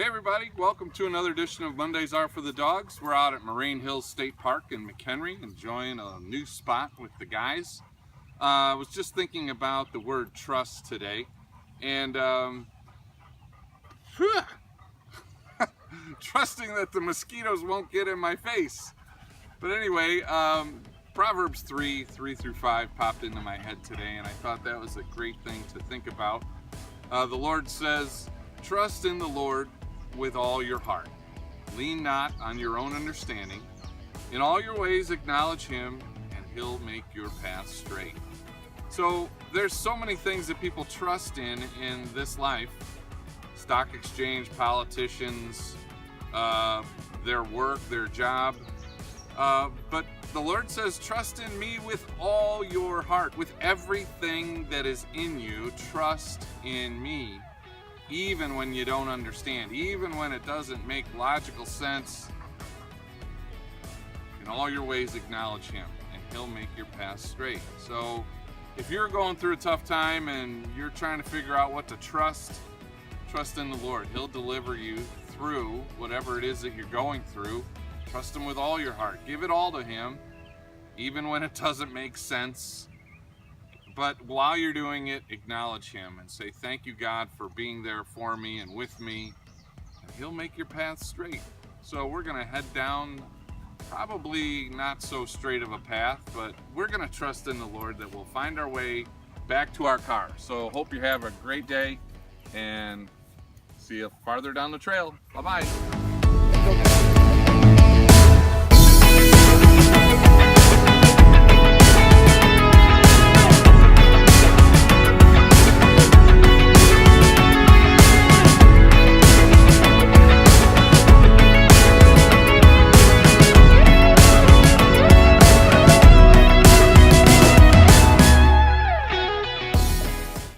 Hey everybody, welcome to another edition of Mondays Are for the Dogs. We're out at Moraine Hills State Park in McHenry enjoying a new spot with the guys. I was just thinking about the word trust today, and trusting that the mosquitoes won't get in my face. But anyway, Proverbs 3:3-5 popped into my head today, and I thought that was a great thing to think about. The Lord says, "Trust in the Lord with all your heart. Lean not on your own understanding. In all your ways acknowledge Him, and He'll make your path straight." So there's so many things that people trust in this life: stock exchange, politicians, their work, their job. But the Lord says, trust in me with all your heart, with everything that is in you. Trust in me, even when you don't understand, even when it doesn't make logical sense. In all your ways acknowledge Him, and He'll make your path straight. So if you're going through a tough time and you're trying to figure out what to trust in the Lord. He'll deliver you through whatever it is that you're going through. Trust Him with all your heart. Give it all to Him, even when it doesn't make sense. But while you're doing it, acknowledge Him and say, "Thank you, God, for being there for me and with me." And He'll make your path straight. So we're going to head down probably not so straight of a path, but we're going to trust in the Lord that we'll find our way back to our car. So hope you have a great day, and see you farther down the trail. Bye-bye.